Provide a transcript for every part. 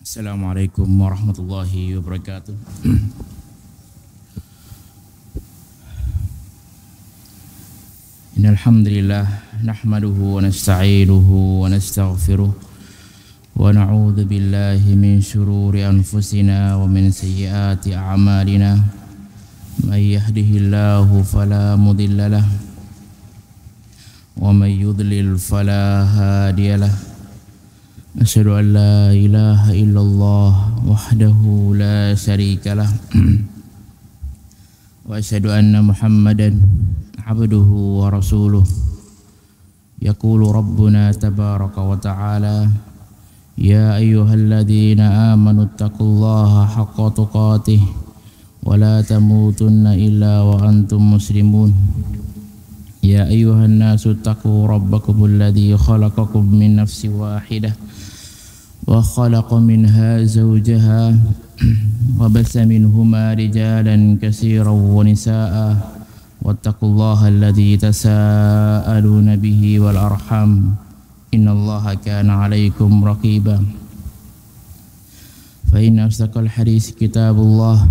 Assalamualaikum warahmatullahi wabarakatuh. Innal hamdalillah nahmaduhu wa nasta'inuhu wa nastaghfiruh wa na'udzu billahi min shururi anfusina wa min sayyiati a'malina. May yahdihillahu fala mudilla lahu wa may yudlil fala hadiyalah. Asyhadu an la ilaha illallah wahdahu la syarika lah wa asyhadu anna Muhammadan abduhu wa rasuluh. Yaqulu rabbuna tabaraka wa ta'ala, ya ayyuhalladzina amanu taqullaha haqqa tuqatih wa la tamutunna illa wa antum muslimun. Ya ayyuhan nasu taqu rabbakumul ladzi khalaqakum min nafsin wahidah wa khalaqa minha zawjaha wa bassa minhuma rijalan katsiran wa nisaa'a wattaqullaha alladzi tasaaluna bihi wal arham innallaha kana 'alaikum raqiba. Fa inna asdaqal hadits kitabullah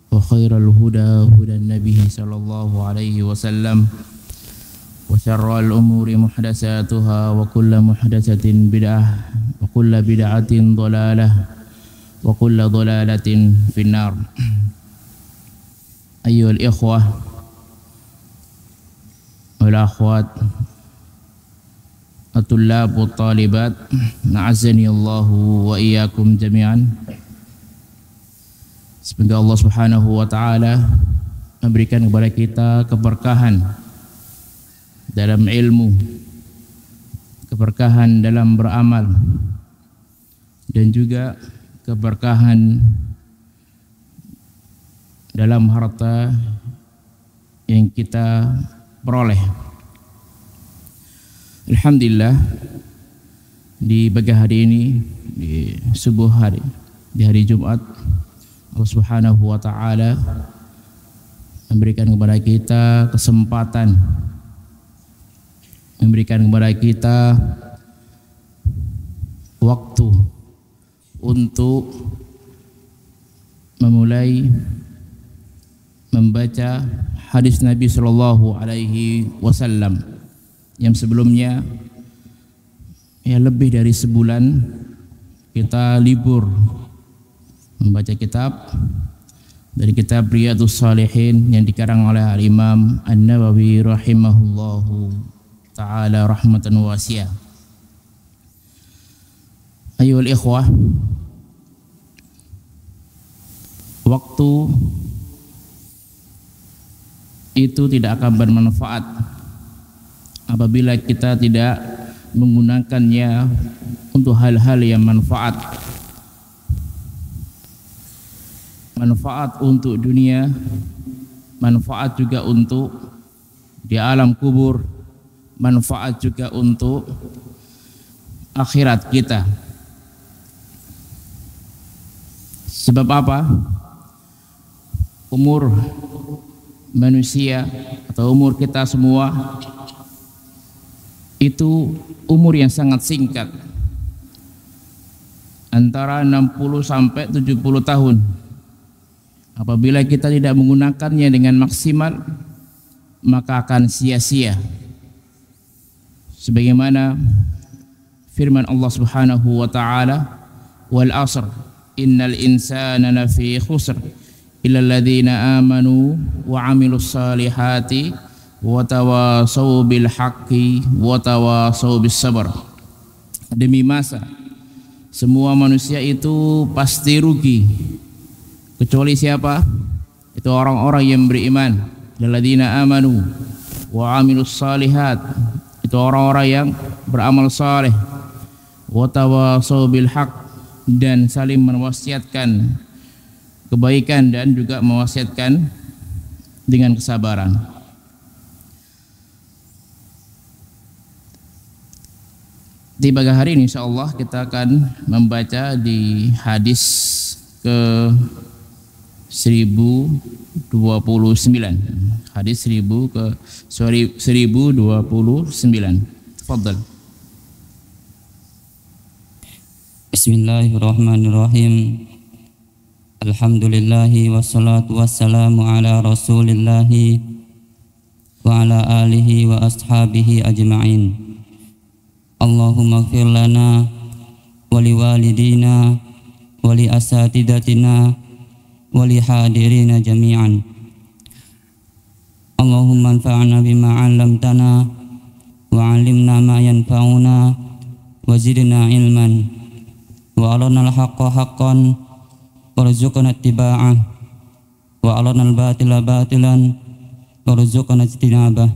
wa khairal huda hudan nabiy sallallahu alaihi wasallam wa syarrul umuri muhdatsatuha wa kullu muhdatsatin bid'ah wa kullu bid'atin dhalalah wa kullu dhalalatin finnar. Ayyuhal ikhwah wal akhwat at-tullab wat talibat, na'azzani Allahu wa iyyakum jami'an. Semoga Allah Subhanahu wa taala memberikan kepada kita keberkahan dalam ilmu, keberkahan dalam beramal, dan juga keberkahan dalam harta yang kita peroleh. Alhamdulillah, di pagi hari ini, di subuh hari, di hari Jumat, Allah Subhanahu wa taala memberikan kepada kita kesempatan, memberikan kepada kita waktu untuk memulai membaca hadis Nabi Sallallahu Alaihi Wasallam yang sebelumnya ya lebih dari sebulan kita libur membaca kitab dari kitab Riyadhus Shalihin yang dikarang oleh Al-Imam An-Nawawi rahimahullahu ta'ala rahmatan wasi'ah. Ayyuhal ikhwah, waktu itu tidak akan bermanfaat apabila kita tidak menggunakannya untuk hal-hal yang manfaat. Manfaat untuk dunia, manfaat juga untuk di alam kubur, manfaat juga untuk akhirat kita. Sebab apa? Umur manusia atau umur kita semua itu umur yang sangat singkat, antara 60 sampai 70 tahun. Apabila kita tidak menggunakannya dengan maksimal, maka akan sia-sia. Sebagaimana firman Allah Subhanahu wa taala, wal 'asr innal insana lafi khusr illal ladzina amanu wa 'amilus salihati wa tawassaw bil haqqi wa tawassaw bis sabr. Demi masa semua manusia itu pasti rugi, kecuali siapa? Itu orang-orang yang beriman. Alladzina amanu wa 'amilus salihat, itu orang-orang yang beramal saleh, wa tawassaw bil haqq, dan saling mewasiatkan kebaikan dan juga mewasiatkan dengan kesabaran. Di pagi hari ini insyaallah kita akan membaca di hadis ke 1029. Hadis 1029. Tafadhal. Bismillahirrahmanirrahim. Alhamdulillahi wassalatu wassalamu ala rasulillahi wa ala alihi wa ashabihi ajma'in. Allahumma ighfir lana wa liwalidina wa li asatidatina wa li hadirina jami'an. Allahumma anfa'na bima 'allamtana wa 'allimna ma yanfa'una wa zidna ilman wa arina al-haqqa haqqan warzuqna ittiba'ah wa arina al-batila batilan warzuqna ijtinabah.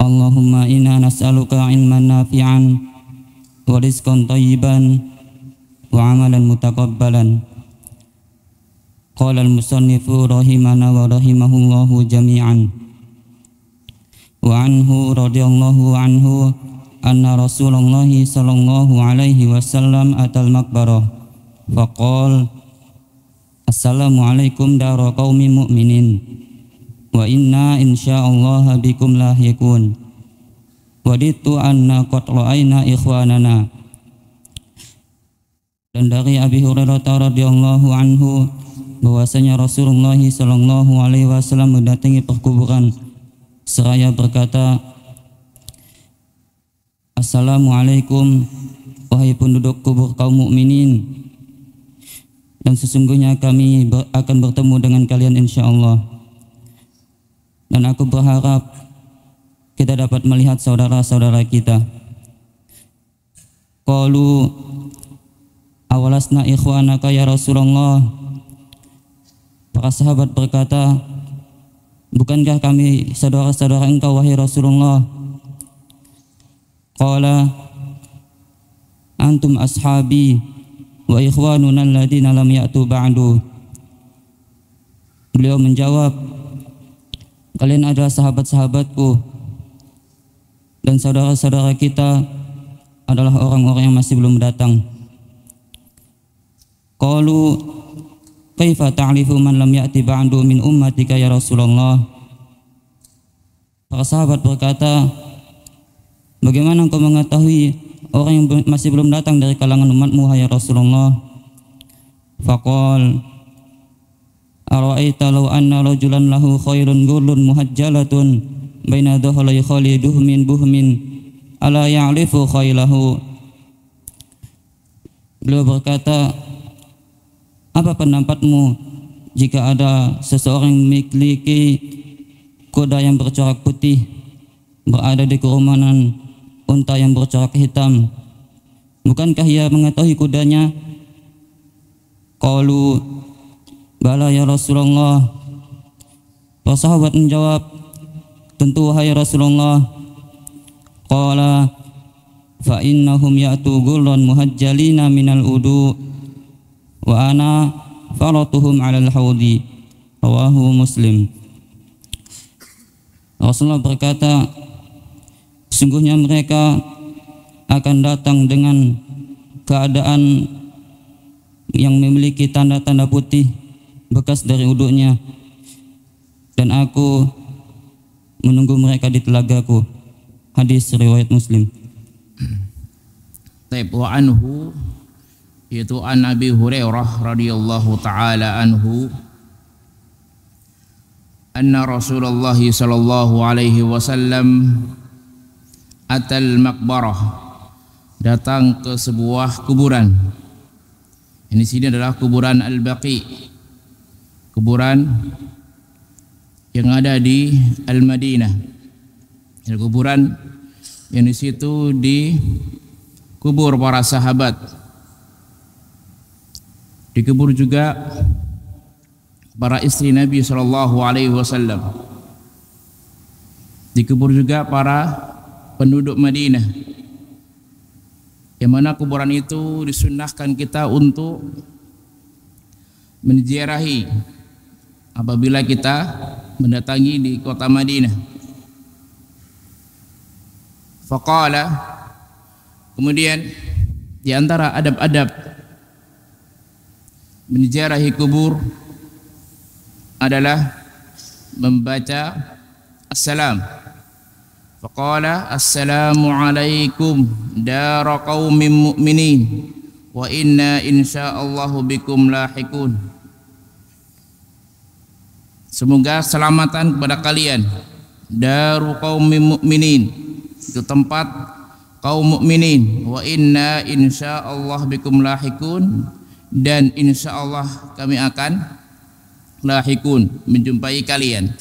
Allahumma inna nas'aluka ilman nafi'an wa rizqan thayyiban wa amalan mutaqabbalan. Qala al-musannifu rahimana wa rahimahullahu jami'an. Wa anhu radhiyallahu anhu anna Rasulullah sallallahu alaihi wasallam atal maqbarah faqala assalamu alaikum dara qaumin mu'minin wa inna insyaallah bikum lahiqun waditu anna qad ra'ayna ikhwanana. Dan dari Abi Hurairah radhiyallahu anhu bahwasanya Rasulullah sallallahu alaihi wasallam mendatangi perkuburan seraya berkata, Assalamualaikum wahai penduduk kubur kaum mukminin, dan sesungguhnya kami akan bertemu dengan kalian insyaallah. Dan aku berharap kita dapat melihat saudara-saudara kita. Qalu awalasna ikhwanaka ya Rasulullah. Para sahabat berkata, bukankah kami saudara-saudara engkau wahai Rasulullah? Qala antum ashabi wa ikhwanuna alladhina lam ya'tu ba'du. Beliau menjawab, kalian adalah sahabat-sahabatku dan saudara-saudara kita adalah orang-orang yang masih belum datang. Qalu kaifa ta'rifu man lam ya'ti ba'du min ummatika ya Rasulullah. Para sahabat berkata, bagaimana engkau mengetahui orang yang masih belum datang dari kalangan umatmu ya Rasulullah? Faqal ara'aita law anna rajulan lahu khairun gurlun muhajjalatun baina dhahlai khaliduh min buhmin ala ya'rifu khailahu. Beliau berkata, apa pendapatmu jika ada seseorang memiliki kuda yang bercorak putih berada di kerumunan unta yang bercorak hitam, bukankah ia mengetahui kudanya? Qalu bala ya Rasulullah. Para sahabat menjawab, tentu wahai Rasulullah. Qala fa innahum ya'tu gullan muhajjalina minal udu wa ana faratuhum 'alal haudi. Rawahu Muslim. Rasulullah berkata, sungguhnya mereka akan datang dengan keadaan yang memiliki tanda-tanda putih bekas dari uduknya, dan aku menunggu mereka di telagaku. Hadis riwayat Muslim. Taib wa anhu, yaitu an Abi Hurairah radhiyallahu taala anhu, anna Rasulullah sallallahu alaihi wasallam atal maqbarah, datang ke sebuah kuburan. Ini sini adalah kuburan Al-Baqi, kuburan yang ada di Al-Madinah. Ada kuburan yang di situ dikubur para sahabat. Dikubur juga para istri Nabi sallallahu alaihi wasallam. Dikubur juga para penduduk Madinah, yang mana kuburan itu disunnahkan kita untuk menziarahi apabila kita mendatangi di kota Madinah. Faqala, kemudian di antara adab-adab menziarahi kubur adalah membaca assalam. faqala assalamu alaikum dara qaumin mu'minin wa inna insyaallahu bikum lahiqun. Semoga keselamatan kepada kalian. Daru qaumin mu'minin, itu tempat kaum mukminin. Wa inna insyaallah bikum lahiqun, dan insyaallah kami akan lahiqun, menjumpai kalian.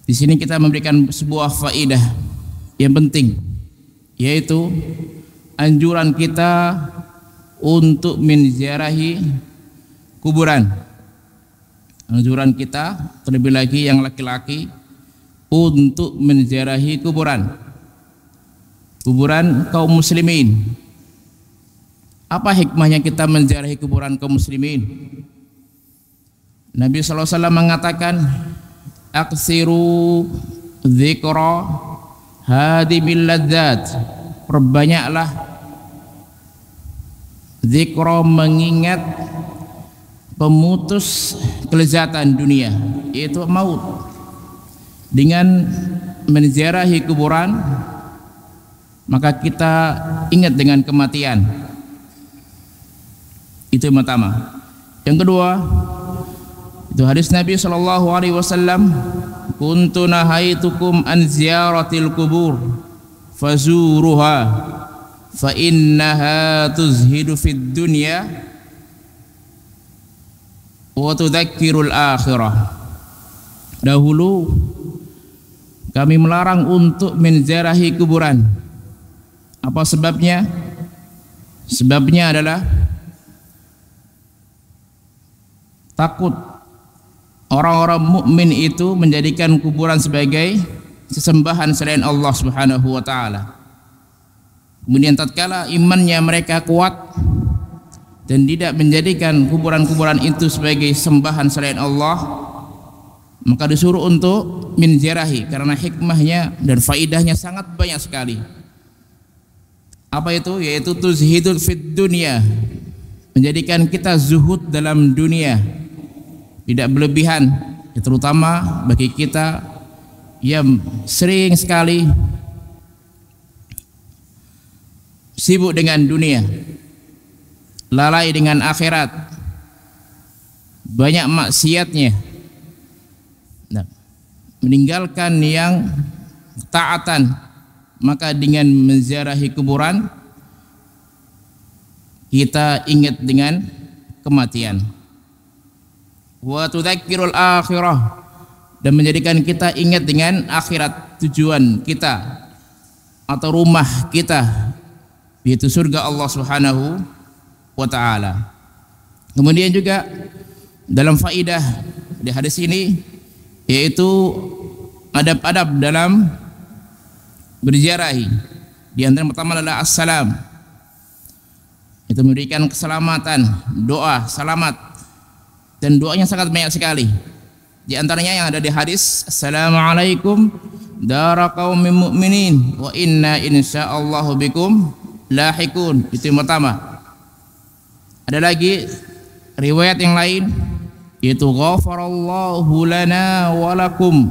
Di sini kita memberikan sebuah faedah yang penting, yaitu anjuran kita untuk menziarahi kuburan. Anjuran kita, terlebih lagi yang laki-laki, untuk menziarahi kuburan kaum muslimin. Apa hikmahnya kita menziarahi kuburan kaum muslimin? Nabi SAW mengatakan, aksiru dzikra hadimil ladzat, perbanyaklah dzikra, mengingat pemutus kelezatan dunia, yaitu maut. Dengan menziarahi kuburan, maka kita ingat dengan kematian. Itu yang pertama. Yang kedua, itu hadis Nabi SAW, kuntu nahaitukum an ziyaratil kubur fazuruha fa innaha tuzhidu fid dunya wa tudzakkirul akhirah. Dahulu kami melarang untuk menziarahi kuburan. Apa sebabnya? Sebabnya adalah takut orang-orang mukmin itu menjadikan kuburan sebagai sesembahan selain Allah Subhanahu wa taala. Kemudian tatkala imannya mereka kuat dan tidak menjadikan kuburan-kuburan itu sebagai sembahan selain Allah, maka disuruh untuk menziarahi, karena hikmahnya dan faidahnya sangat banyak sekali. Apa itu? Yaitu tuzhidul fid dunya, menjadikan kita zuhud dalam dunia, tidak berlebihan, terutama bagi kita yang sering sekali sibuk dengan dunia, lalai dengan akhirat, banyak maksiatnya, meninggalkan yang taatan. Maka dengan menziarahi kuburan, kita ingat dengan kematian. Wa tudzakkirul akhirah, dan menjadikan kita ingat dengan akhirat, tujuan kita atau rumah kita, yaitu surga Allah Subhanahu wa taala. Kemudian juga dalam faidah di hadis ini, yaitu adab-adab dalam berziarahi. Di antara yang pertama adalah assalam, itu memberikan keselamatan, doa selamat, dan doanya sangat banyak sekali. Di antaranya yang ada di hadis, assalamualaikum dara qaumin mu'minin wa inna insyaallahu bikum lahiqun. Itu yang pertama. Ada lagi riwayat yang lain, yaitu ghafarallahu lana wa lakum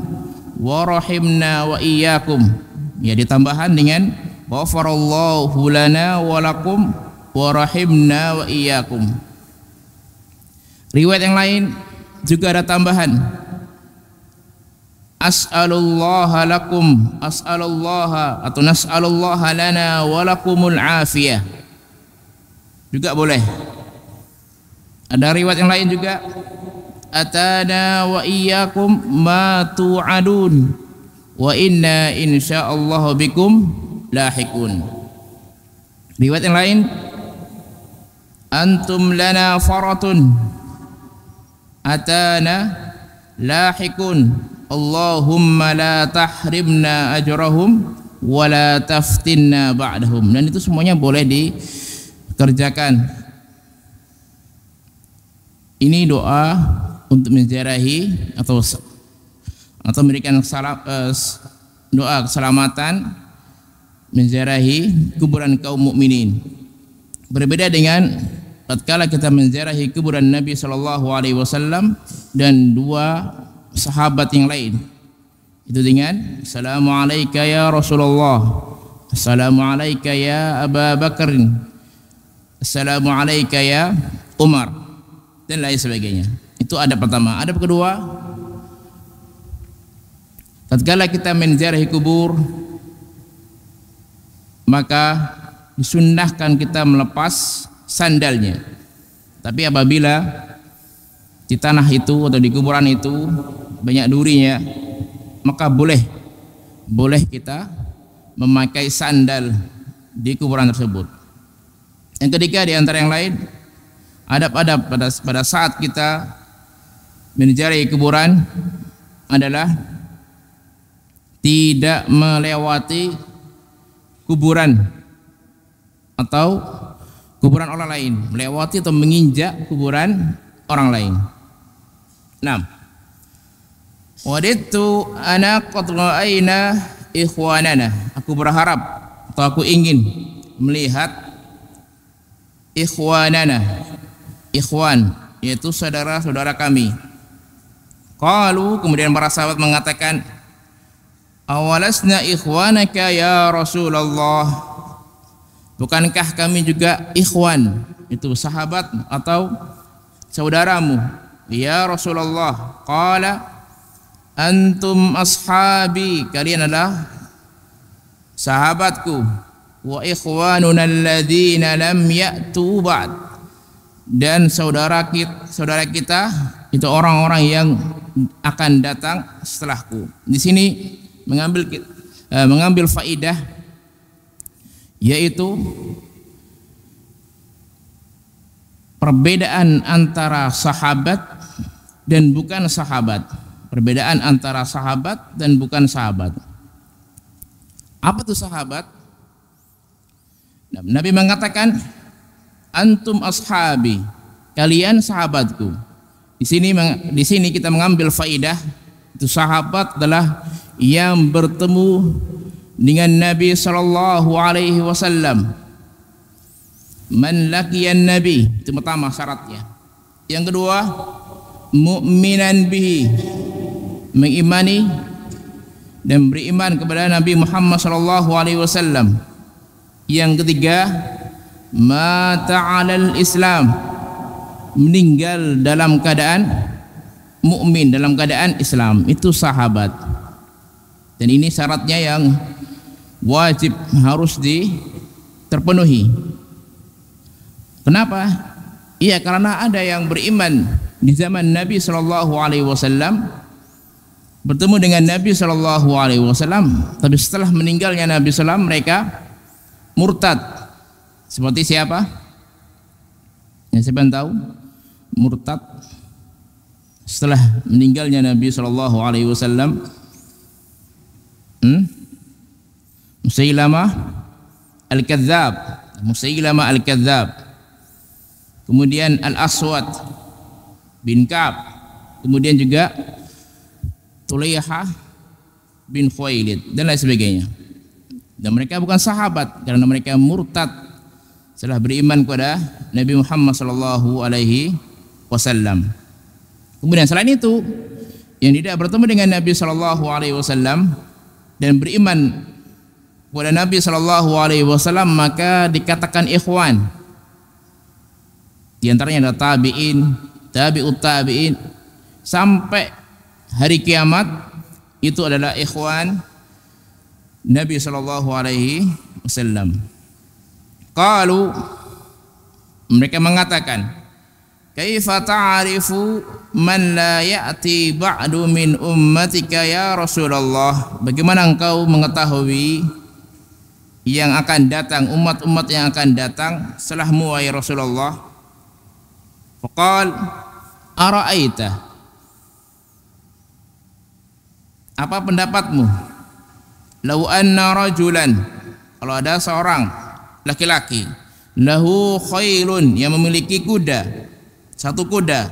wa rahimna wa iyyakum. Ya, ditambahan dengan ghafarallahu lana wa lakum wa rahimna wa iyyakum. Riwayat yang lain juga ada tambahan, as'alullaha lakum, as'alullaha atau nas'alullaha lana wa lakumul afiyah, juga boleh. Ada riwayat yang lain juga, atana wa iyyakum ma tu'adun wa inna insyaallah bikum lahiqun. Riwayat yang lain, antum lana faratun atana lahiqun Allahumma la tahrimna ajrahum wa la taftinna ba'dahum. Dan itu semuanya boleh dikerjakan. Ini doa untuk menziarahi atau memberikan doa keselamatan menziarahi kuburan kaum mukminin. Berbeda dengan tatkala kita menziarahi kuburan Nabi SAW dan dua sahabat yang lain, Itu dengan assalamu alayka ya Rasulullah, assalamu alayka ya Aba Bakar, assalamu alayka ya Umar, dan lain sebagainya. Itu adab pertama. Adab kedua, tatkala kita menziarahi kubur, maka disunnahkan kita melepas sandalnya. Tapi apabila di tanah itu atau di kuburan itu banyak durinya, maka boleh kita memakai sandal di kuburan tersebut. Yang ketiga di antara yang lain, adab-adab pada saat kita menziarahi kuburan adalah tidak melewati kuburan atau kuburan orang lain, melewati atau menginjak kuburan orang lain. 6. Wadidtu ana qad ra'ayna ikhwanana. Aku berharap atau aku ingin melihat ikhwanana. Ikhwan yaitu saudara-saudara kami. Qalu, kemudian para sahabat mengatakan, awalasna ikhwanaka ya Rasulullah. Bukankah kami juga ikhwan, itu sahabat atau saudaramu, ya Rasulullah? Qala antum ashabi, kalian adalah sahabatku, wa ikhwanuna alladzina lam ya'tu ba'd, dan saudara kita itu orang-orang yang akan datang setelahku. Di sini mengambil faidah, yaitu perbedaan antara sahabat dan bukan sahabat. Perbedaan antara sahabat dan bukan sahabat. Apa itu sahabat? Nabi mengatakan antum ashabi, kalian sahabatku. Di sini kita mengambil faidah, itu sahabat adalah yang bertemu dengan Nabi sallallahu alaihi wasallam. Man laqiyan Nabi, itu pertama syaratnya. Yang kedua, mu'minan bihi, mengimani dan beriman kepada Nabi Muhammad sallallahu alaihi wasallam. Yang ketiga, mata 'alal Islam, meninggal dalam keadaan mukmin, dalam keadaan Islam. Itu sahabat. Dan ini syaratnya yang wajib harus terpenuhi. Kenapa? Iya, karena ada yang beriman di zaman Nabi sallallahu alaihi wasallam, bertemu dengan Nabi sallallahu alaihi wasallam, tapi setelah meninggalnya Nabi sallallahu, mereka murtad. Seperti siapa? Yang siapa tahu? Murtad setelah meninggalnya Nabi sallallahu alaihi wasallam. Musailamah Al-Kadzdzab, Musailamah Al-Kadzdzab. Kemudian Al-Aswad bin Ka'ab, kemudian juga Tulaihah bin Khuwailid dan lain sebagainya. Dan mereka bukan sahabat karena mereka murtad setelah beriman kepada Nabi Muhammad sallallahu alaihi wasallam. Kemudian selain itu, yang tidak bertemu dengan Nabi sallallahu alaihi wasallam dan beriman kepada Nabi sallallahu alaihi wasallam, maka dikatakan ikhwan. Di antaranya ada tabi'in, tabi'ut tabi'in, sampai hari kiamat itu adalah ikhwan Nabi sallallahu alaihi wasallam. Qalu, mereka mengatakan, kaifa ta'rifu man la ya'ti ba'du min ummatika ya Rasulullah? Bagaimana engkau mengetahui yang akan datang, umat-umat yang akan datang setelahmu wahai Rasulullah? Faqal ara'aita, apa pendapatmu? Lau anna rajulan, kalau ada seorang laki-laki, lahu khailun, yang memiliki kuda, satu kuda,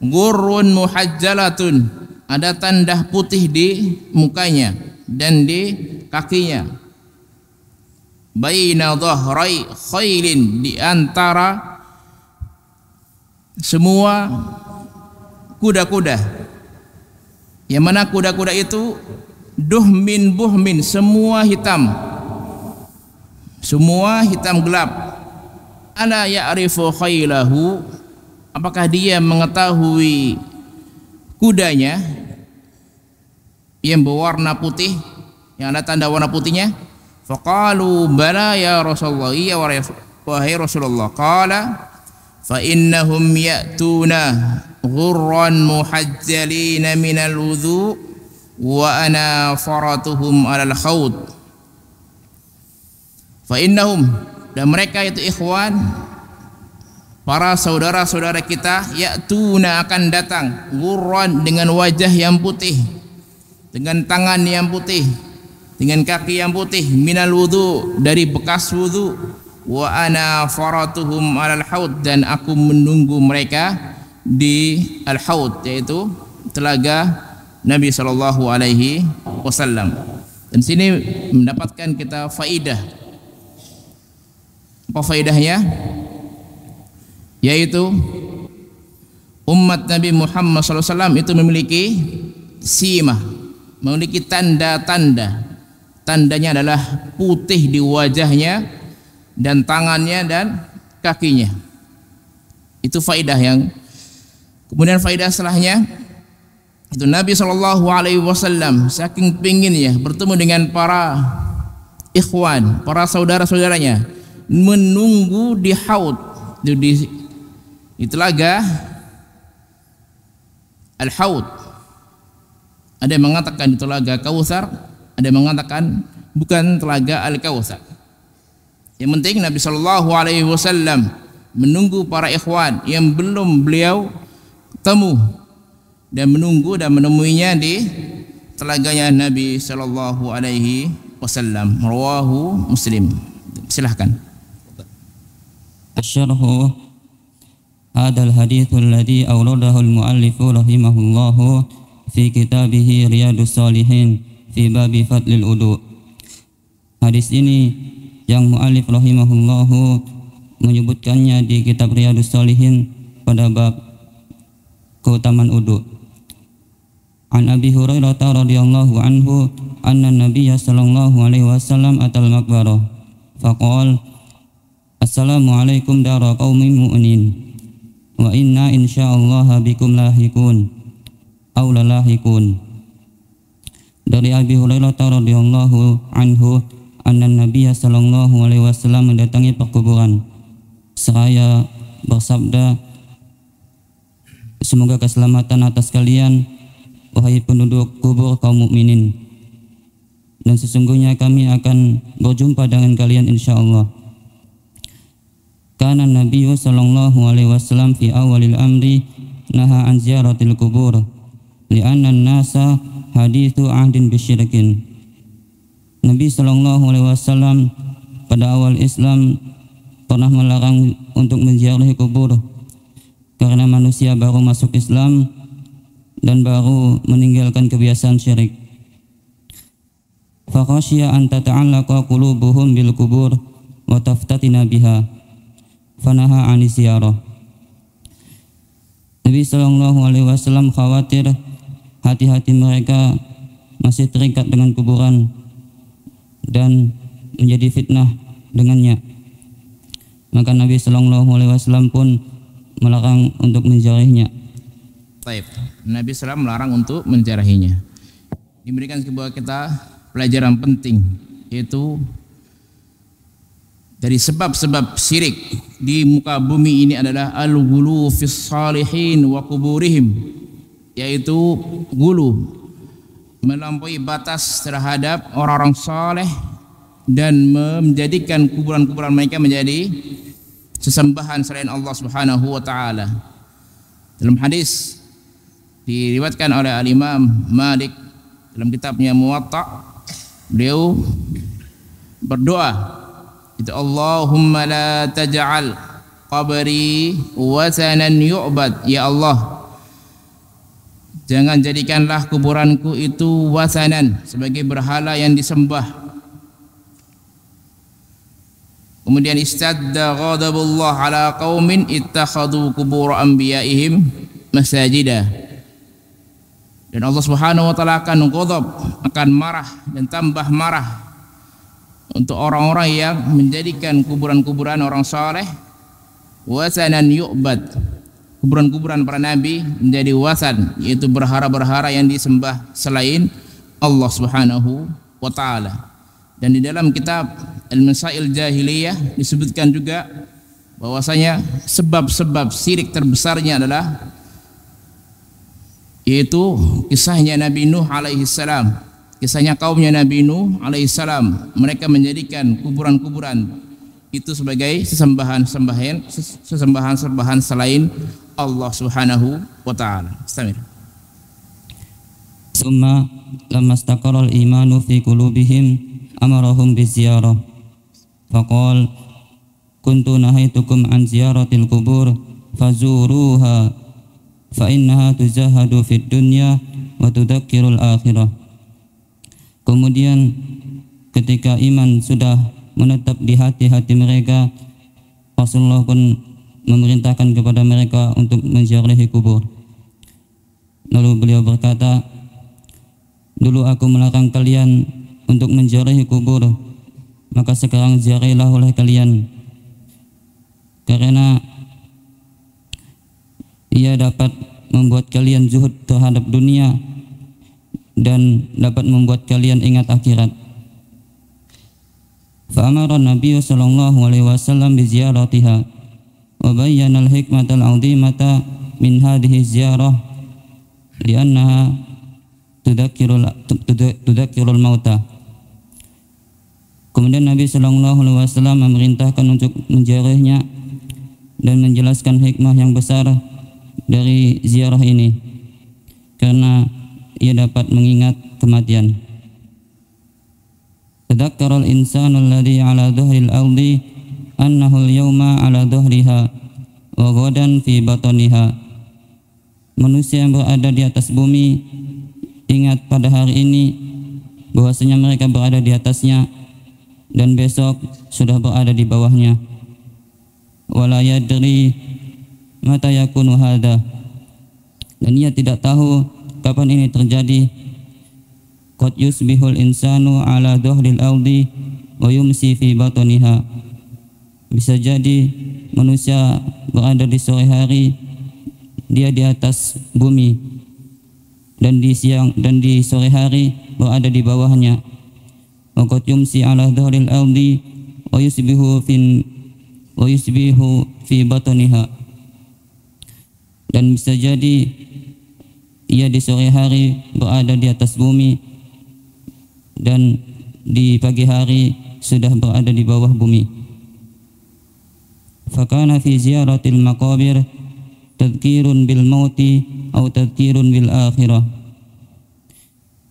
gurrun muhajjalatun, ada tanda putih di mukanya dan di kakinya, baina dhahrai khailin, di antara semua kuda-kuda, yang mana kuda-kuda itu duhmin buhmin, semua hitam gelap. Ala ya'rifu khailahu, apakah dia mengetahui kudanya yang berwarna putih, yang ada tanda warna putihnya? Faqalu bala ya Rasulullah, iya wahai Rasulullah. Qala fa innahum ya'tuna ghurran muhajjalina minal wudhu wa ana faratuhum alal khawd. Fa innahum, dan mereka itu ikhwan, para saudara-saudara kita, ya'tuna akan datang, ghurran dengan wajah yang putih, dengan tangan yang putih, dengan kaki yang putih, minal wudhu, dari bekas wudhu, wa ana faratuhum alal haud, dan aku menunggu mereka di al-haud, yaitu telaga Nabi sallallahu alaihi wasallam. Dan sini mendapatkan kita faidah. Apa faidahnya? Yaitu umat Nabi Muhammad sallallahu alaihi wasallam itu memiliki simah, memiliki tanda-tanda. Tandanya adalah putih di wajahnya dan tangannya dan kakinya. Itu faidah yang. Kemudian faidah setelahnya itu Nabi sallallahu alaihi wasallam saking pinginnya bertemu dengan para ikhwan, para saudara-saudaranya, menunggu di haud, di telaga al-haud. Ada yang mengatakan di telaga Kautsar, ada yang mengatakan bukan telaga Al-Kautsar. Yang penting Nabi sallallahu alaihi wasallam menunggu para ikhwan yang belum beliau temu, dan menunggu dan menemuinya di telaganya Nabi sallallahu alaihi wasallam. Rawahu Muslim. Silahkan. Asyarhu hadal hadithul ladzi awradahu al-muallif rahimahullahu fi kitabih Riyadhus Shalihin fi babi fadlil wudu. Hadis ini yang muallif rahimahullahu menyebutkannya di kitab Riyadhus Shalihin pada bab keutamaan wudu. An Abi Hurairah radhiyallahu anhu anna Nabiyya sallallahu alaihi wasallam atal maqbarah faqala assalamu alaikum dara qaumin mu'minin wa inna insyaallah bikum lahikun aw lalahikun. Dari Abi Hurairah radhiyallahu anhu anna Nabiyya sallallahu alaihi wasallam mendatangi perkuburan seraya bersabda, semoga keselamatan atas kalian wahai penduduk kubur kaum mukminin, dan sesungguhnya kami akan berjumpa dengan kalian insyaallah. Kana Nabi sallallahu alaihi wasallam fi awalil amri naha an ziyaratil kubur li'anna an-nasa hadithu ahdin bisyirkin. Nabi sallallahu alaihi wasallam pada awal Islam pernah melarang untuk menziarahi kubur karena manusia baru masuk Islam dan baru meninggalkan kebiasaan syirik. Fakhashiya an tata'allaqa qulubuhum bil kubur wa taftatina biha fanaha an ziyarah. Nabi sallallahu alaihi wasallam khawatir hati-hati mereka masih terikat dengan kuburan dan menjadi fitnah dengannya. Maka Nabi sallallahu alaihi wasallam pun melarang untuk menziarahinya. Baik, Nabi SAW melarang untuk menziarahinya. Diberikan kepada kita pelajaran penting, yaitu dari sebab-sebab syirik di muka bumi ini adalah al-ghulu fis salihin wa kuburihim, yaitu gulu, melampaui batas terhadap orang-orang saleh dan menjadikan kuburan-kuburan mereka menjadi sesembahan selain Allah Subhanahu wa taala. Dalam hadis diriwayatkan oleh Al-Imam Malik dalam kitabnya Muwatta, beliau berdoa, itu Allahumma la taj'al qabri wasanan yu'bad, ya Allah, jangan jadikanlah kuburanku itu wasanan, sebagai berhala yang disembah. Kemudian istadda ghadabullah ala qaumin ittakhadhu qubur anbiya'ihim masajida. Dan Allah Subhanahu wa taala akan ghadab, akan marah dan tambah marah untuk orang-orang yang menjadikan kuburan-kuburan orang saleh wasanan yu'bad. Kuburan-kuburan para nabi menjadi wasan, yaitu berhala-berhala yang disembah selain Allah Subhanahu wa taala. Dan di dalam kitab Al-Masail Jahiliyah disebutkan juga bahwasanya sebab-sebab syirik terbesarnya adalah yaitu kisahnya Nabi Nuh alaihi salam, kisahnya kaumnya Nabi Nuh alaihi salam. Mereka menjadikan kuburan-kuburan itu sebagai sesembahan selain Allah Subhanahu wa taala. Istamir. Summa lamma istaqarra al-imanu fi qulubihim amarahum biziyarah. Faqal kuntu nahaitukum an ziyaratil qubur fazuruha fa innaha tuzahadu fid dunya wa tudzakkirul akhirah. Kemudian ketika iman sudah menetap di hati-hati mereka, Rasulullah pun memerintahkan kepada mereka untuk menziarahi kubur. Lalu beliau berkata, dulu aku melarang kalian untuk menziarahi kubur, maka sekarang ziarahilah oleh kalian, karena ia dapat membuat kalian zuhud terhadap dunia dan dapat membuat kalian ingat akhirat. Fa'amara Nabi sallallahu alaihi wasallam bi ziyaratiha wa bayyana al-hikmata al-'azimata min hadhihi ziyarah li'annaha tudzakkirul mauta. Kemudian Nabi sallallahu alaihi wasallam memerintahkan untuk menziarahnya dan menjelaskan hikmah yang besar dari ziarah ini, karena ia dapat mengingat kematian. Tadzakkara al-insanu alladhi 'ala dhahril ardi annahu al-yawma 'ala dhahriha wa ghadan fi batniha. Manusia yang berada di atas bumi ingat pada hari ini bahwasanya mereka berada di atasnya dan besok sudah berada di bawahnya. Wala yadri mata yakunu hadha, dan ia tidak tahu kapan ini terjadi. Qad yusbihul insanu ala dhahril ardi wa yumsi fi batniha. Bisa jadi manusia berada di sore hari, dia di atas bumi, dan di siang dan di sore hari berada di bawahnya. Wa qad yumsi ala dhahril ardi wa yusbihu fi batniha. Dan bisa jadi ia di sore hari berada di atas bumi dan di pagi hari sudah berada di bawah bumi. Fakana fi ziyaratil maqabir tadhkirun bil mauti atau tadhkirun bil akhirah.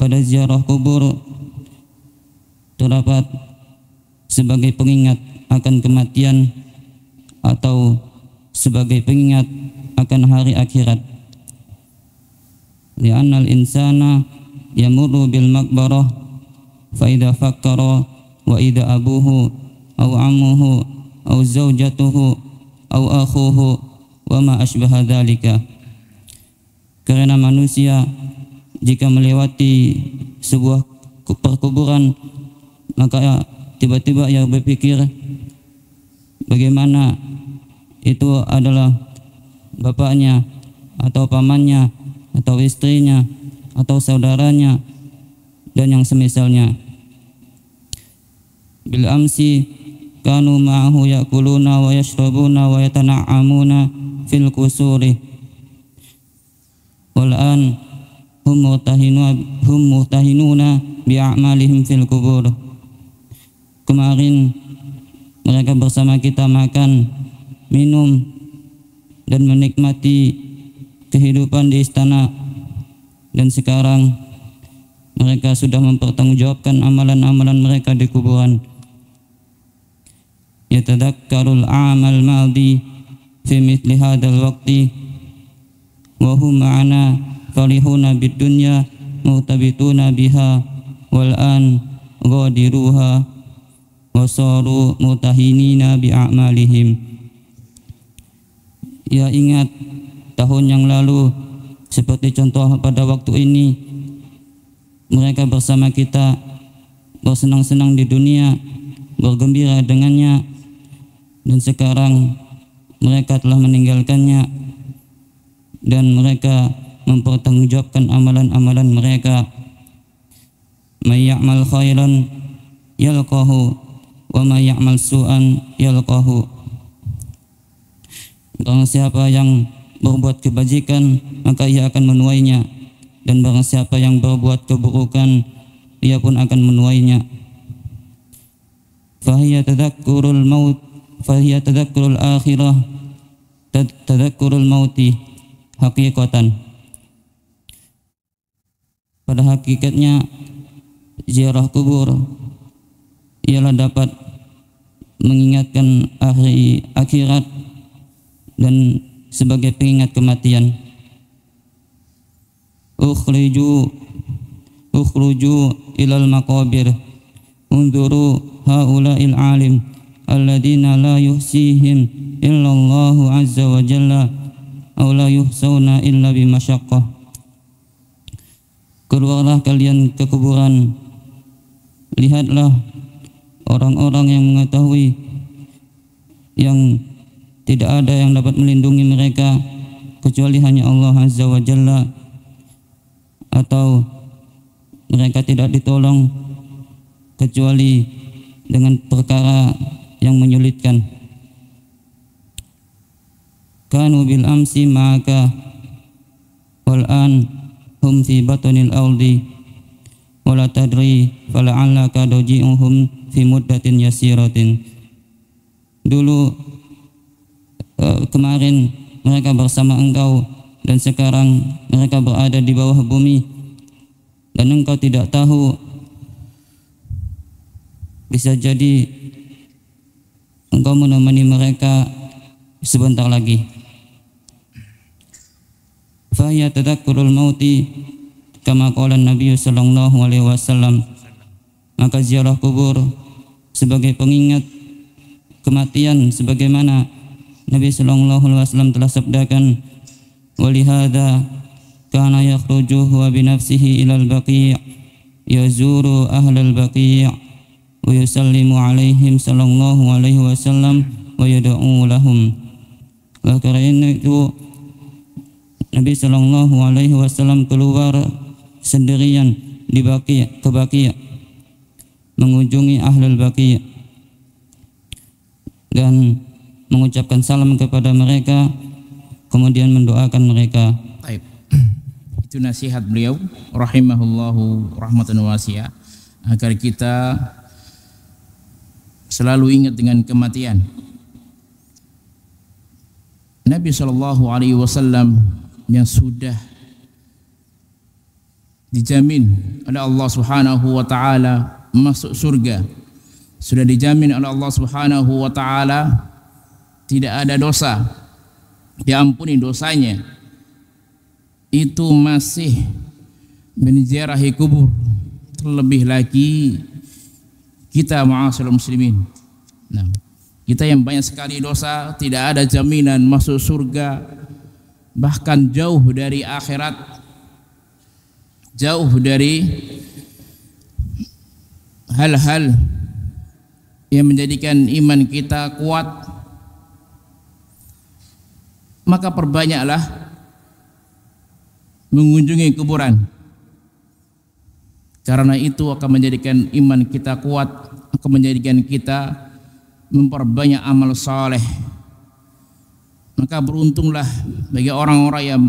Pada ziarah kubur terdapat sebagai pengingat akan kematian atau sebagai pengingat akan hari akhirat. Li'annal insana yamurru bil maqbarah fa idza fakkara wa idza abuhu aw ammuhu aw zawjatuhu aw akhuhu wa ma asbaha dzalika. Karena manusia jika melewati sebuah perkuburan, maka tiba-tiba ia berpikir bagaimana itu adalah bapaknya atau pamannya atau istrinya atau saudaranya dan yang semisalnya. Bil amsi kanu ma'ahu ya'kuluna wa yashrabuna wa yatana'amuna fil kusuri wal an hum mutahinuna bi'amalihim fil kubur. Kemarin mereka bersama kita makan, minum dan menikmati kehidupan di istana, dan sekarang mereka sudah mempertanggungjawabkan amalan-amalan mereka di kuburan. Yatadakkarul a'mal maldi fi mithli hadzal waqti wa hum ma'ana farihuna bid dunya mutabituna biha wal an ghadiruha wa saru mutahinina bi a'malihim. Ya ingat tahun yang lalu Seperti contoh pada waktu ini mereka bersama kita bersenang-senang di dunia, bergembira dengannya, dan sekarang mereka telah meninggalkannya dan mereka mempertanggungjawabkan amalan-amalan mereka. May ya'mal khairan yalqahu wa may ya'mal su'an yalqahu. Barang siapa yang berbuat kebajikan, maka ia akan menuainya, dan barang siapa yang berbuat keburukan, ia pun akan menuainya. Fahiya tadhakkurul maut, fahiya tadhakkurul akhirah, tadhakkurul mauti haqiqatan. Pada hakikatnya ziarah kubur ialah dapat mengingatkan hari akhirat dan sebagai pengingat kematian. Ukhruju ilal maqabir unzuru haula'il alim alladina la yuhsihim illallahu azza wa jalla aw la yuhsawna illa bimasyaqqah. Keluarlah kalian ke kuburan, lihatlah orang-orang yang mengetahui, yang tidak ada yang dapat melindungi mereka kecuali hanya Allah Azza wa Jalla, atau mereka tidak ditolong kecuali dengan perkara yang menyulitkan. Kanu bil amsi ma'aka wal an hum fi batonil ardi wala tadri fala'allaka doji'uhum fi muddatin yasiratin. Dulu kemarin mereka bersama engkau, dan sekarang mereka berada di bawah bumi, dan engkau tidak tahu, bisa jadi engkau menemani mereka sebentar lagi. Fahiya tadhakkurul mauti kama qala Nabi sallallahu alaihi wasallam. Maka ziarah kubur sebagai pengingat kematian, sebagaimana Nabi sallallahu alaihi wasallam telah sabdakan, walihada kana yakhruju huwa binafsihi ilal baqi' yazuru ahlal baqi' wa yusallimu alaihim sallallahu alaihi wasallam wa yad'u lahum. Karena itu Nabi sallallahu alaihi wasallam keluar sendirian di Baqi', ke Baqi', mengunjungi ahlul Baqi' dan mengucapkan salam kepada mereka, kemudian mendoakan mereka. Baik. Itu nasihat beliau rahimahullahu rahmatan wasi'ah, agar kita selalu ingat dengan kematian. Nabi sallallahu alaihi wasallam yang sudah dijamin oleh Allah Subhanahu wa taala masuk surga, sudah dijamin oleh Allah Subhanahu wa taala tidak ada dosa, diampuni dosanya, itu masih menziarahi kubur. Terlebih lagi kita ma'asyiral muslimin, nah, kita yang banyak sekali dosa, tidak ada jaminan masuk surga, bahkan jauh dari akhirat, jauh dari hal-hal yang menjadikan iman kita kuat. Maka perbanyaklah mengunjungi kuburan, karena itu akan menjadikan iman kita kuat, akan menjadikan kita memperbanyak amal saleh. Maka beruntunglah bagi orang-orang yang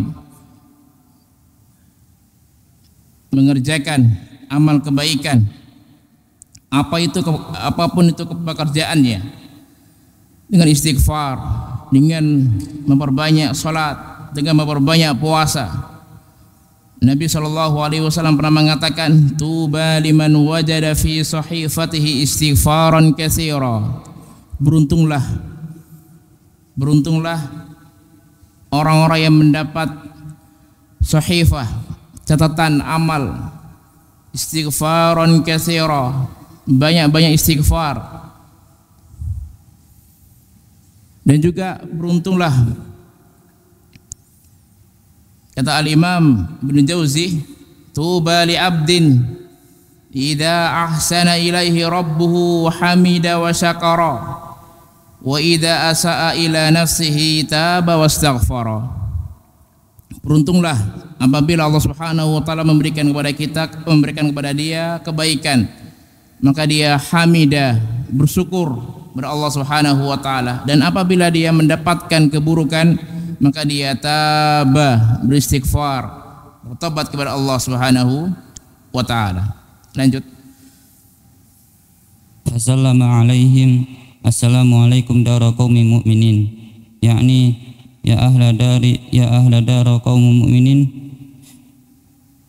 mengerjakan amal kebaikan, apapun itu pekerjaannya, dengan istighfar, dengan memperbanyak salat, dengan memperbanyak puasa. Nabi SAW pernah mengatakan, tuba liman wajada fi sahifatihi istighfaran katsira. Beruntunglah orang-orang yang mendapat sahifah, catatan amal, istighfaran katsira, banyak-banyak istighfar. Dan juga beruntunglah Kata Al-Imam Ibnu Jauzi, tuba li abdin idza ahsana ilaihi rabbuhu wa hamida wa syakara wa idza asaa ila nafsihi taba wastaghfara. Beruntunglah apabila Allah Subhanahu wa taala memberikan kepada dia kebaikan, maka dia hamidah, bersyukur kepada Allah Subhanahu wa taala, dan apabila dia mendapatkan keburukan maka dia tabah, beristighfar, bertobat kepada Allah Subhanahu wa taala. Lanjut. Assalamu alaihim, assalamualaikum dara qaumil mu'minin, yakni ya ahla dara qaumil mu'minin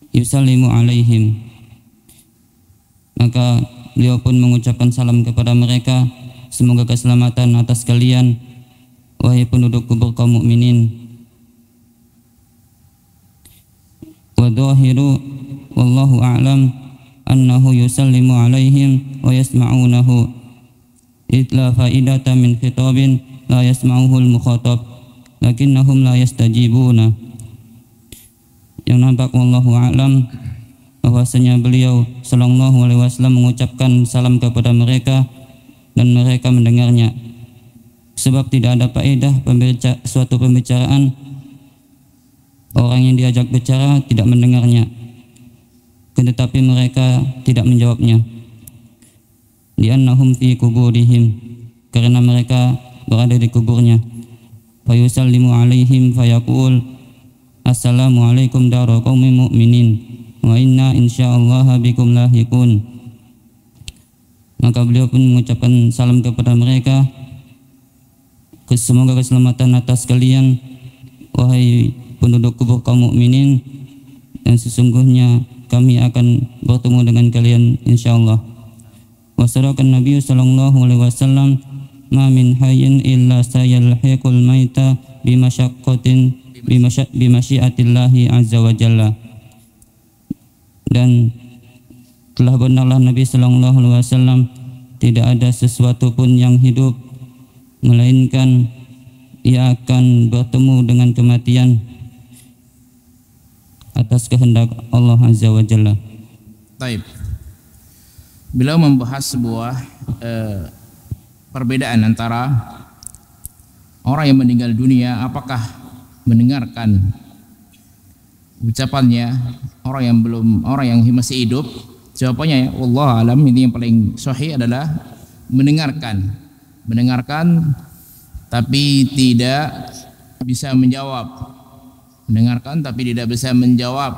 yusallimu alaihim. Maka beliau pun mengucapkan salam kepada mereka, semoga keselamatan atas kalian wahai penduduk kubur kaum mukminin. Wa dhahiru wallahu a'lam annahu yusallimu alaihim wa yasma'unahu idla fa'idata min khitabin la yasma'uhu al-mukhatab lakinnahum la yastajibuna. Yang nampak wallahu a'lam bahwasanya beliau sallallahu alaihi wasallam mengucapkan salam kepada mereka dan mereka mendengarnya. Sebab tidak ada faedah suatu pembicaraan orang yang diajak bicara tidak mendengarnya, tetapi mereka tidak menjawabnya. Li'annahum fi kuburihim, karena mereka berada di kuburnya. Fayusallimu alaihim fayaqul assalamu alaikum dara qaumil mu'minin wa inna insyaallah bikum lahiqun. Maka beliau pun mengucapkan salam kepada mereka, semoga keselamatan atas kalian wahai penduduk kubur kaum mukminin, dan sesungguhnya kami akan bertemu dengan kalian insyaallah. Wa sadaqa Nabi sallallahu alaihi wasallam, ma min hayyin illa sayalhiqul maita bimasyaqqatin bimasyiatillahi azza wa jalla. Dan telah benarlah Nabi sallallahu alaihi wasallam, tidak ada sesuatu pun yang hidup melainkan ia akan bertemu dengan kematian atas kehendak Allah Azza wa Jalla. Baik. Beliau membahas sebuah perbedaan antara orang yang meninggal dunia, apakah mendengarkan ucapannya orang yang masih hidup. Jawabannya ya wallahu alam, ini yang paling sahih adalah mendengarkan tapi tidak bisa menjawab. Mendengarkan tapi tidak bisa menjawab.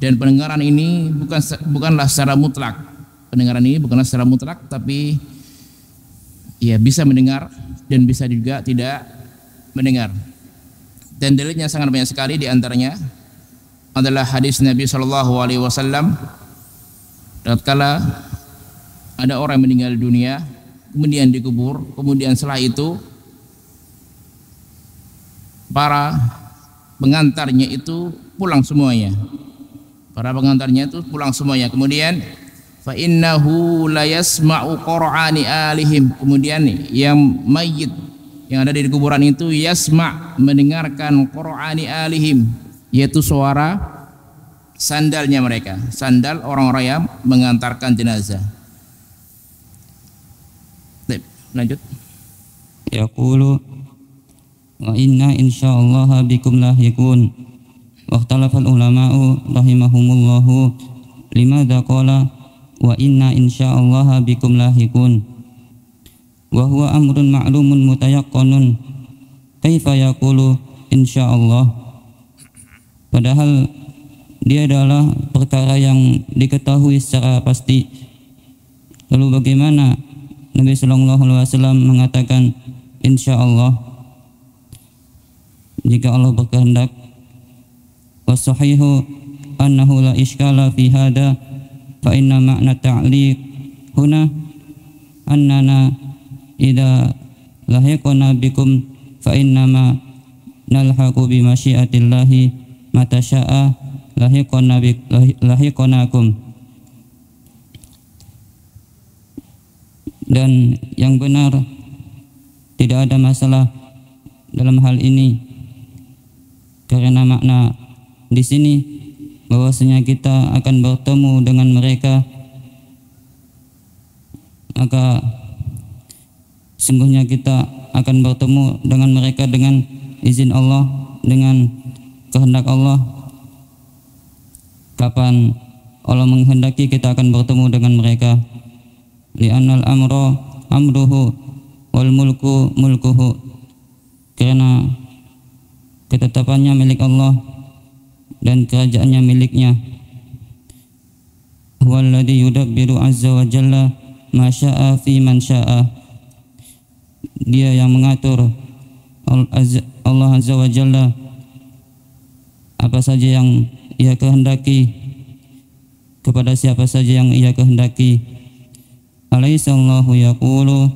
Dan pendengaran ini bukanlah secara mutlak. Pendengaran ini bukanlah secara mutlak, tapi ya bisa mendengar dan bisa juga tidak mendengar. Dan dalilnya sangat banyak sekali, di antaranya adalah hadis Nabi sallallahu alaihi wasallam tatkala ada orang yang meninggal dunia kemudian dikubur, kemudian setelah itu para pengantarnya itu pulang semuanya. Kemudian fa innahu la yasma'u qur'ani alihim. Kemudian yang mayit yang ada di kuburan itu mendengarkan qur'ani alihim, yaitu suara sandalnya mereka, sandal orang-orang yang mengantarkan jenazah. Lanjut. Yaqulu wa inna insyaallah bikum lahiqun. Wa ikhtalafal ulama'u rahimahumullahu limadza qala wa inna insyaallah bikum lahiqun. Wa huwa amrun ma'lumun mutayaqqanun. Kaifa yaqulu insyaallah? Padahal dia adalah perkara yang diketahui secara pasti. Lalu bagaimana Nabi sallallahu alaihi wasallam mengatakan insyaallah jika Allah berkehendak? Wasahihu annahu la iskala fi hada fa inna ma'na ta'liq huna annana idza lahiqna bikum fa innama nalhaqu bi masyiatillahi mata syaa lahiqnakum. Dan yang benar, tidak ada masalah dalam hal ini, karena makna di sini bahwasanya kita akan bertemu dengan mereka, maka sungguhnya kita akan bertemu dengan mereka dengan izin Allah, dengan kehendak Allah. Kapan Allah menghendaki kita akan bertemu dengan mereka. Li'annal amra amruhu wal mulku mulkuhu, karena ketetapannya milik Allah dan kerajaannya miliknya. Huwallazi yudabbiru azza wa jalla ma syaa fi man syaa. Dia yang mengatur, Allah azza wa jalla, apa saja yang Ia kehendaki kepada siapa saja yang Ia kehendaki. Alaihissallahu yaqulu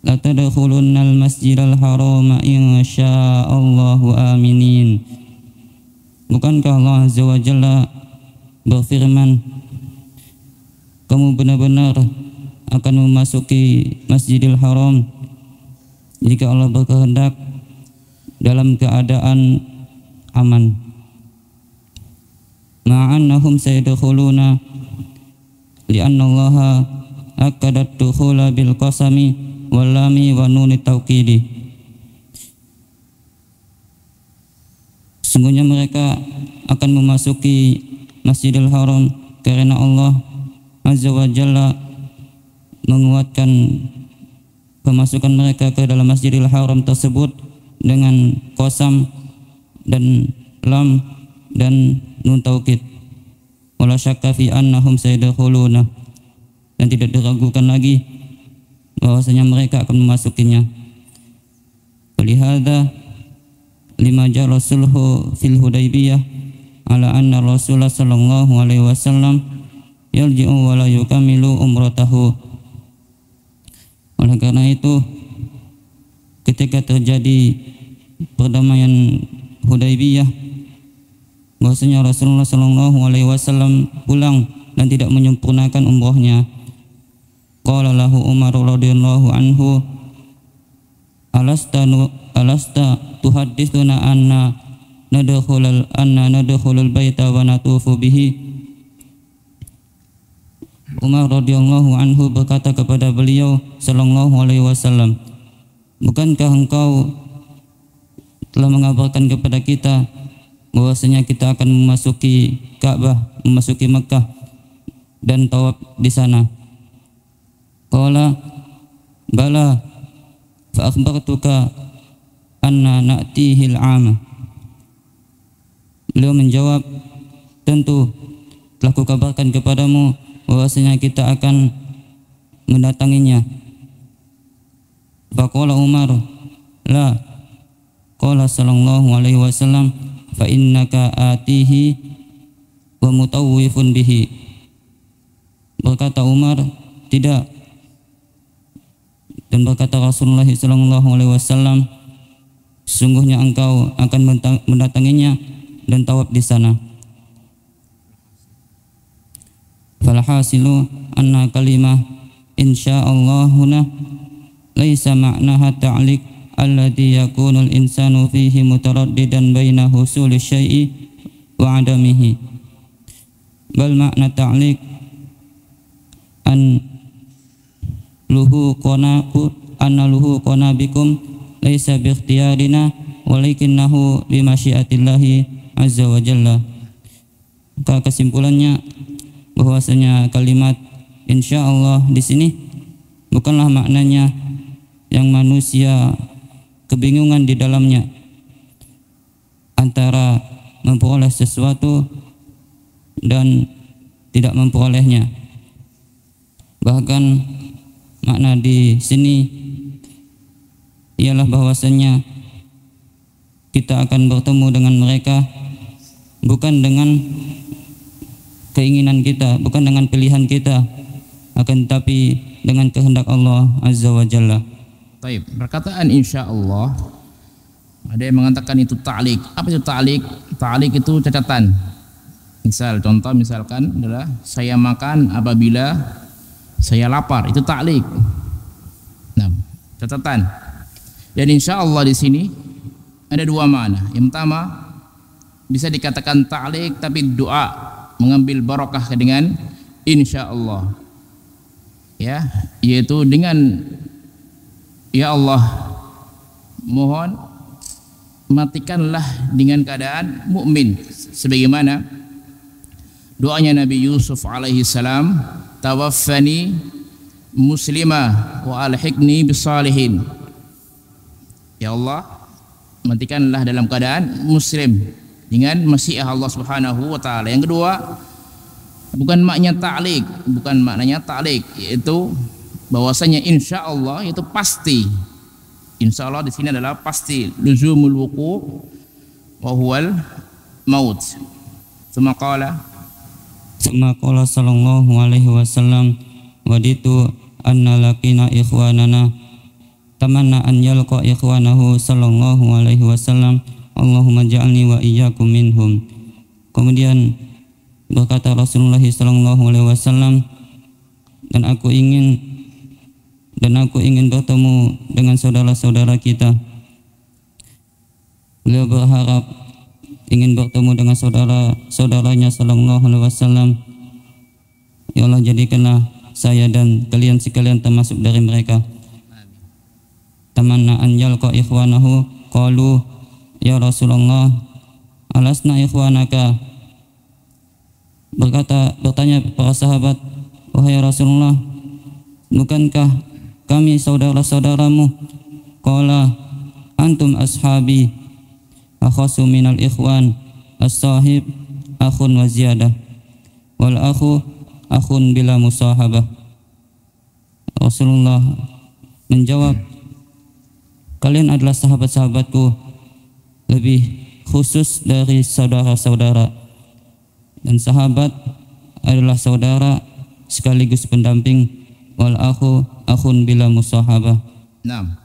la tadkhulunnal masjidal harama insyaallahu aminin. Bukankah Allah azza wa jalla berfirman, kamu benar-benar akan memasuki Masjidil Haram jika Allah berkehendak dalam keadaan aman. Ma'annahum sayadkhuluna li'anna Allah akadat dukhula bil qasami wal lami wa nunit tawkidi. Sungguhnya mereka akan memasuki Masjidil Haram karena Allah azza wa jalla menguatkan pemasukan mereka ke dalam Masjidil Haram tersebut dengan qasam dan lam dan nun taukid. Wala syakka fi annahum sayadkhuluna, dan tidak diragukan lagi bahwasanya mereka akan memasukinya. Walihada lima jara sulhu fil Hudaybiyah ala anna Rasulullah sallallahu alaihi wasallam yarji'u wa la yukamilu umratahu. Oleh karena itu, ketika terjadi perdamaian Hudaybiyah, bahwasanya Rasulullah sallallahu alaihi wasallam pulang dan tidak menyempurnakan umrahnya. Qala lahu Umar radhiyallahu anhu, alasta tuhadditsuna anna nadkhulul baita wa natufu bihi. Umar radhiyallahu anhu berkata kepada beliau sallallahu alaihi wasallam, bukankah engkau telah mengabarkan kepada kita bahwasanya kita akan memasuki Ka'bah, memasuki Mekah dan tawaf di sana? Qala bala fa akhbartuka anna na'tihil 'ama. Beliau menjawab, tentu telah kukabarkan kepadamu bahwasanya kita akan mendatanginya. Faqala Umar, la. Qala sallallahu alaihi wasallam, fa innaka atihi wa mutawwifun bihi. Berkata Umar, tidak. Dan berkata Rasulullah sallallahu alaihi wasallam, sungguhnya engkau akan mendatanginya dan tawaf di sana. Falhasilu anna kalimah insyaallah huna laisa ma'naha ta'liq alladhi yakunu al-insanu fihi mutaraddidan baina husuli syai'i wa adamihi, bal makna ta'liq an luhu qana bikum laisa bi ikhtiyarina walakinnahu bi masyiatillahi azza wa jalla. Maka kesimpulannya bahwasanya kalimat insyaallah di sini bukanlah maknanya yang manusia kebingungan di dalamnya antara memperoleh sesuatu dan tidak memperolehnya. Bahkan makna di sini ialah bahwasanya kita akan bertemu dengan mereka bukan dengan keinginan kita, bukan dengan pilihan kita, akan tetapi dengan kehendak Allah azza wa jalla. Baik, perkataan insyaallah ada yang mengatakan itu ta'liq. Apa itu ta'liq? Ta'liq itu catatan. Misalkan adalah saya makan apabila saya lapar, itu ta'liq. Nah, catatan. Dan insyaallah di sini ada dua makna. Yang pertama, bisa dikatakan ta'liq, tapi doa mengambil barokah dengan insyaallah, ya, yaitu dengan ya Allah, mohon matikanlah dengan keadaan mukmin, sebagaimana doanya Nabi Yusuf alaihi salam, tawaffani muslimah wa alhiqni bisalihin. Ya Allah, matikanlah dalam keadaan muslim dengan masyiah Allah Subhanahu wa taala. Yang kedua, bukan maknanya ta'liq, yaitu bahwasanya insyaallah itu pasti. Insyaallah di sini adalah pasti, luzumul wuqu' wa huwal maut. Tsumma qala sallallahu alaihi wasallam, waditu anna laqina ikhwanana tamanna an yalqa ikhwanahu sallallahu alaihi wasallam, Allahumma ja'alni wa iyyakum minhum. Kemudian berkata Rasulullah sallallahu alaihi wasallam, dan aku ingin bertemu dengan saudara-saudara kita. Beliau berharap ingin bertemu dengan saudara-saudaranya sallallahu alaihi wasallam. Ya Allah, jadikanlah saya dan kalian sekalian termasuk dari mereka. Tamanna an yalqa ikhwanahu, qalu ya Rasulullah alasna ikhwanaka. Bertanya para sahabat, wahai Rasulullah, bukankah kami saudara-saudaramu? Qala antum ashabi, akhasu minal ikhwan, as-sahib akhun wa ziyadah, wal akhu akhun bila musahabah. Rasulullah menjawab, kalian adalah sahabat-sahabatku, lebih khusus dari saudara-saudara, dan sahabat adalah saudara sekaligus pendamping, wal akhu akhun bila musahabah. Nah,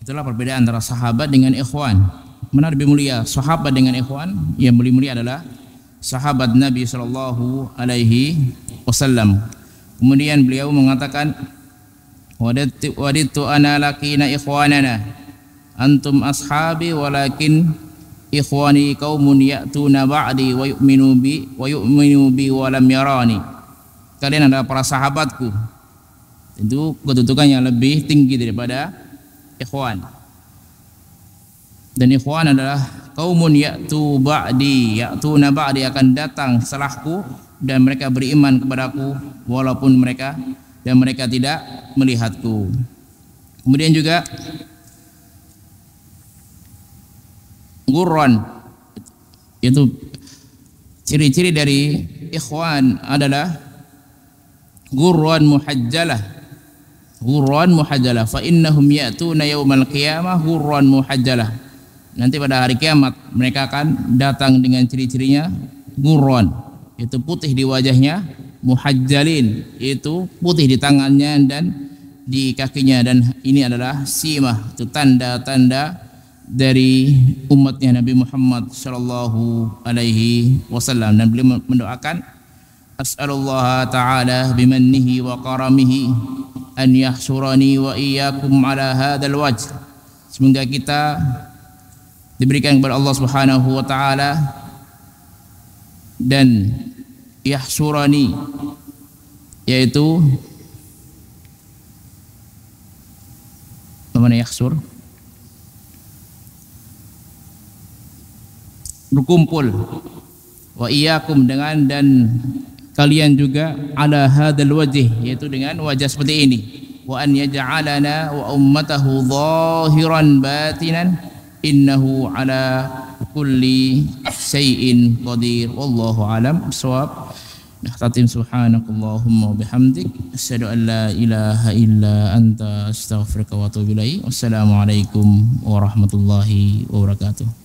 itulah perbedaan antara sahabat dengan ikhwan. Mana lebih mulia, sahabat dengan ikhwan? Yang lebih mulia adalah sahabat Nabi sallallahu alaihi wasallam. Kemudian beliau mengatakan, waditu ana laqina ikhwanana antum ashabi walakin ikhwani qaumun ya'tuna ba'di wa yu'minu bi wa lam yarani. Kalian adalah para sahabatku. Itu kedudukannya lebih tinggi daripada ikhwan. Dan ikhwan adalah qaumun ya'tuna ba'di, akan datang setelahku dan mereka beriman kepadaku walaupun mereka tidak melihatku. Kemudian juga gurran, itu ciri-ciri dari ikhwan adalah gurran muhajjalah, fa innahum ya'tuna yaumal qiyamah gurran muhajjalah. Nanti pada hari kiamat mereka akan datang dengan ciri-cirinya gurran, itu putih di wajahnya, muhajjalin, itu putih di tangannya dan di kakinya, dan ini adalah simah, itu tanda-tanda dari umatnya Nabi Muhammad sallallahu alaihi wasallam. Dan beliau mendoakan, as'alullah ta'ala bimannihi wa karamihi an yahsurani wa iyyakum ala hadzal wajh. Semoga kita diberikan kepada Allah Subhanahu wa taala dan yahsurani, yaitu bagaimana yahsur? Berkumpul, wa iyyakum dengan dan kalian juga, ala hadzal wajh, yaitu dengan wajah seperti ini, wa an yaj'alana wa ummatahu zahiran batinan innahu ala kulli syai'in qadir. Wallahu alam bissawab. Nahtatim subhanakallahumma wa bihamdik, asyhadu an la ilaha illa anta, astaghfiruka wa atubu ilaik. Wassalamualaikum warahmatullahi wabarakatuh.